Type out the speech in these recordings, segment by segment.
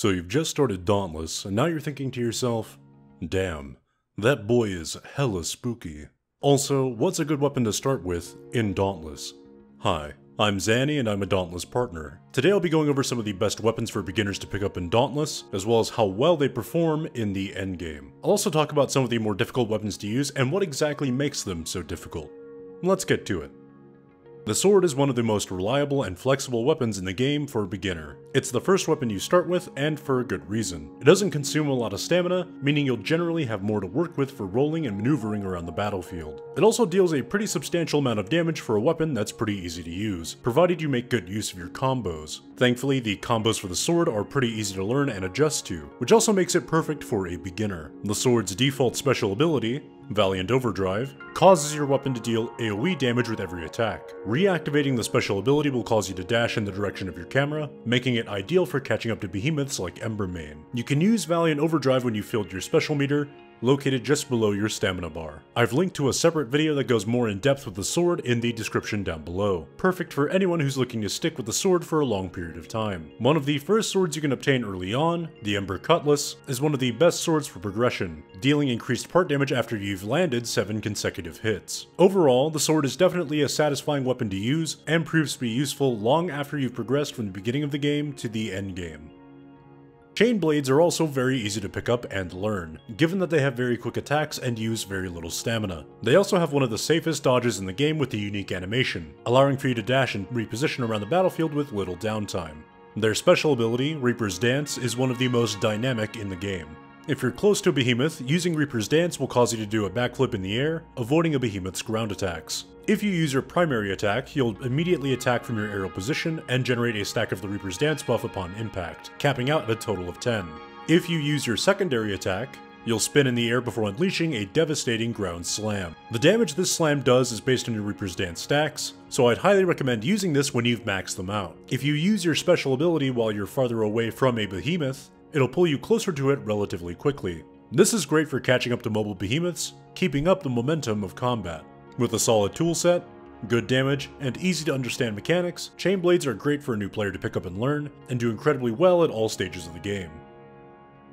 So you've just started Dauntless, and now you're thinking to yourself, damn, that boy is hella spooky. Also, what's a good weapon to start with in Dauntless? Hi, I'm Zanny and I'm a Dauntless partner. Today I'll be going over some of the best weapons for beginners to pick up in Dauntless, as well as how well they perform in the endgame. I'll also talk about some of the more difficult weapons to use and what exactly makes them so difficult. Let's get to it. The sword is one of the most reliable and flexible weapons in the game for a beginner. It's the first weapon you start with, and for a good reason. It doesn't consume a lot of stamina, meaning you'll generally have more to work with for rolling and maneuvering around the battlefield. It also deals a pretty substantial amount of damage for a weapon that's pretty easy to use, provided you make good use of your combos. Thankfully, the combos for the sword are pretty easy to learn and adjust to, which also makes it perfect for a beginner. The sword's default special ability, Valiant Overdrive, causes your weapon to deal AoE damage with every attack. Reactivating the special ability will cause you to dash in the direction of your camera, making it ideal for catching up to behemoths like Embermane. You can use Valiant Overdrive when you filled your special meter, located just below your stamina bar. I've linked to a separate video that goes more in depth with the sword in the description down below. Perfect for anyone who's looking to stick with the sword for a long period of time. One of the first swords you can obtain early on, the Ember Cutlass, is one of the best swords for progression, dealing increased part damage after you've landed 7 consecutive hits. Overall, the sword is definitely a satisfying weapon to use, and proves to be useful long after you've progressed from the beginning of the game to the end game. Chain blades are also very easy to pick up and learn, given that they have very quick attacks and use very little stamina. They also have one of the safest dodges in the game with the unique animation, allowing for you to dash and reposition around the battlefield with little downtime. Their special ability, Reaper's Dance, is one of the most dynamic in the game. If you're close to a behemoth, using Reaper's Dance will cause you to do a backflip in the air, avoiding a behemoth's ground attacks. If you use your primary attack, you'll immediately attack from your aerial position and generate a stack of the Reaper's Dance buff upon impact, capping out at a total of 10. If you use your secondary attack, you'll spin in the air before unleashing a devastating ground slam. The damage this slam does is based on your Reaper's Dance stacks, so I'd highly recommend using this when you've maxed them out. If you use your special ability while you're farther away from a behemoth, it'll pull you closer to it relatively quickly. This is great for catching up to mobile behemoths, keeping up the momentum of combat. With a solid toolset, good damage, and easy to understand mechanics, chain blades are great for a new player to pick up and learn, and do incredibly well at all stages of the game.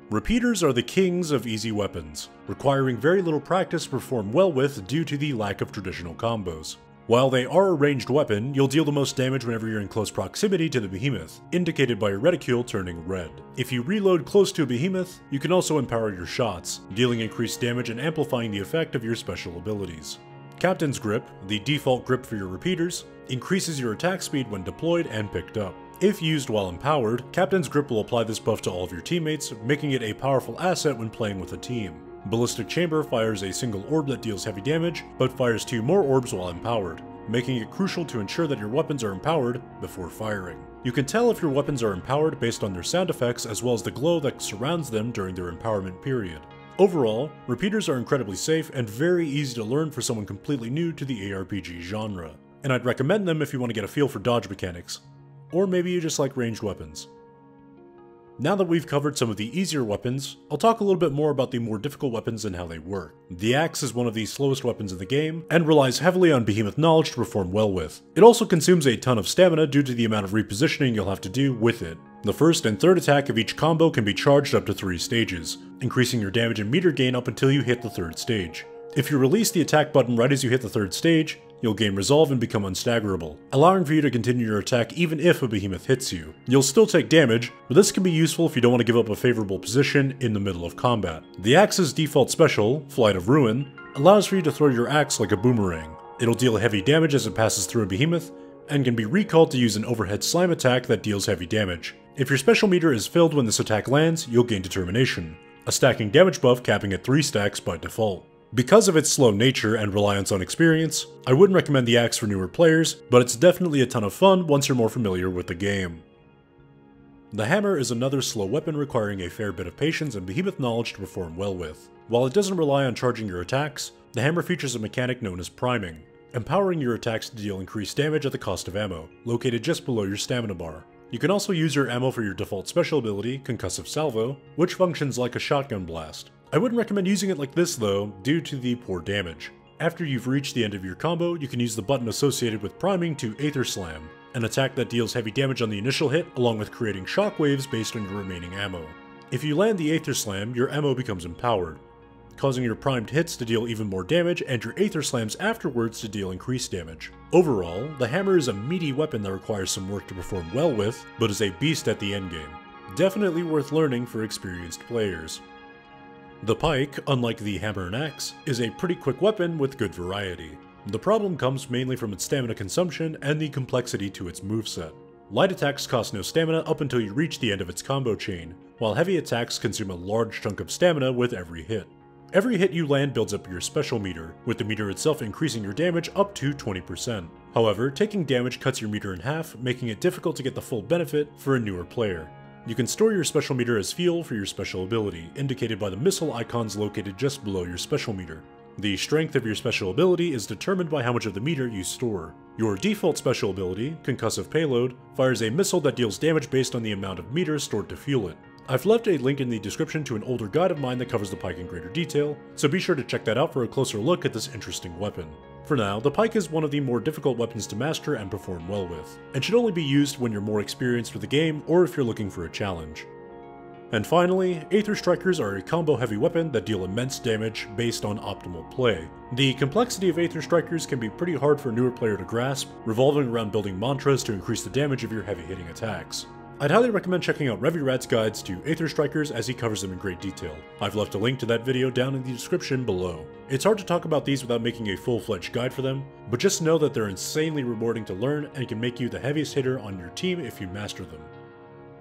Repeaters are the kings of easy weapons, requiring very little practice to perform well with due to the lack of traditional combos. While they are a ranged weapon, you'll deal the most damage whenever you're in close proximity to the behemoth, indicated by your reticule turning red. If you reload close to a behemoth, you can also empower your shots, dealing increased damage and amplifying the effect of your special abilities. Captain's Grip, the default grip for your repeaters, increases your attack speed when deployed and picked up. If used while empowered, Captain's Grip will apply this buff to all of your teammates, making it a powerful asset when playing with a team. Ballistic Chamber fires a single orb that deals heavy damage, but fires 2 more orbs while empowered, making it crucial to ensure that your weapons are empowered before firing. You can tell if your weapons are empowered based on their sound effects as well as the glow that surrounds them during their empowerment period. Overall, repeaters are incredibly safe and very easy to learn for someone completely new to the ARPG genre, and I'd recommend them if you want to get a feel for dodge mechanics, or maybe you just like ranged weapons. Now that we've covered some of the easier weapons, I'll talk a little bit more about the more difficult weapons and how they work. The axe is one of the slowest weapons in the game, and relies heavily on behemoth knowledge to perform well with. It also consumes a ton of stamina due to the amount of repositioning you'll have to do with it. The first and third attack of each combo can be charged up to 3 stages, increasing your damage and meter gain up until you hit the 3rd stage. If you release the attack button right as you hit the 3rd stage, you'll gain resolve and become unstaggerable, allowing for you to continue your attack even if a behemoth hits you. You'll still take damage, but this can be useful if you don't want to give up a favorable position in the middle of combat. The axe's default special, Flight of Ruin, allows for you to throw your axe like a boomerang. It'll deal heavy damage as it passes through a behemoth, and can be recalled to use an overhead slam attack that deals heavy damage. If your special meter is filled when this attack lands, you'll gain Determination, a stacking damage buff capping at 3 stacks by default. Because of its slow nature and reliance on experience, I wouldn't recommend the axe for newer players, but it's definitely a ton of fun once you're more familiar with the game. The hammer is another slow weapon requiring a fair bit of patience and behemoth knowledge to perform well with. While it doesn't rely on charging your attacks, the hammer features a mechanic known as priming, empowering your attacks to deal increased damage at the cost of ammo, located just below your stamina bar. You can also use your ammo for your default special ability, Concussive Salvo, which functions like a shotgun blast. I wouldn't recommend using it like this though, due to the poor damage. After you've reached the end of your combo, you can use the button associated with priming to Aether Slam, an attack that deals heavy damage on the initial hit along with creating shockwaves based on your remaining ammo. If you land the Aether Slam, your ammo becomes empowered, causing your primed hits to deal even more damage and your Aether Slams afterwards to deal increased damage. Overall, the hammer is a meaty weapon that requires some work to perform well with, but is a beast at the endgame. Definitely worth learning for experienced players. The pike, unlike the hammer and axe, is a pretty quick weapon with good variety. The problem comes mainly from its stamina consumption and the complexity to its moveset. Light attacks cost no stamina up until you reach the end of its combo chain, while heavy attacks consume a large chunk of stamina with every hit. Every hit you land builds up your special meter, with the meter itself increasing your damage up to 20%. However, taking damage cuts your meter in half, making it difficult to get the full benefit for a newer player. You can store your special meter as fuel for your special ability, indicated by the missile icons located just below your special meter. The strength of your special ability is determined by how much of the meter you store. Your default special ability, Concussive Payload, fires a missile that deals damage based on the amount of meter stored to fuel it. I've left a link in the description to an older guide of mine that covers the pike in greater detail, so be sure to check that out for a closer look at this interesting weapon. For now, the pike is one of the more difficult weapons to master and perform well with, and should only be used when you're more experienced with the game or if you're looking for a challenge. And finally, Aether Strikers are a combo heavy weapon that deal immense damage based on optimal play. The complexity of Aether Strikers can be pretty hard for a newer player to grasp, revolving around building mantras to increase the damage of your heavy hitting attacks. I'd highly recommend checking out RevvyRad's guides to Aether Strikers as he covers them in great detail. I've left a link to that video down in the description below. It's hard to talk about these without making a full-fledged guide for them, but just know that they're insanely rewarding to learn and can make you the heaviest hitter on your team if you master them.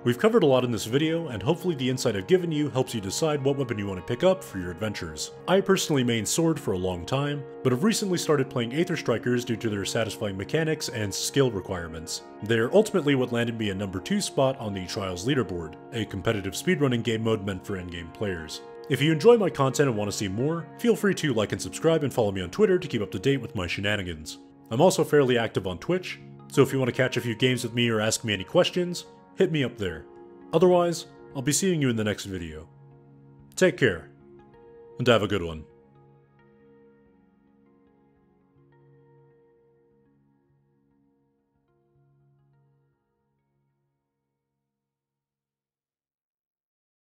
We've covered a lot in this video, and hopefully the insight I've given you helps you decide what weapon you want to pick up for your adventures. I personally mained Sword for a long time, but have recently started playing Aether Strikers due to their satisfying mechanics and skill requirements. They're ultimately what landed me a number 2 spot on the Trials leaderboard, a competitive speedrunning game mode meant for endgame players. If you enjoy my content and want to see more, feel free to like and subscribe and follow me on Twitter to keep up to date with my shenanigans. I'm also fairly active on Twitch, so if you want to catch a few games with me or ask me any questions, hit me up there. Otherwise, I'll be seeing you in the next video. Take care, and have a good one.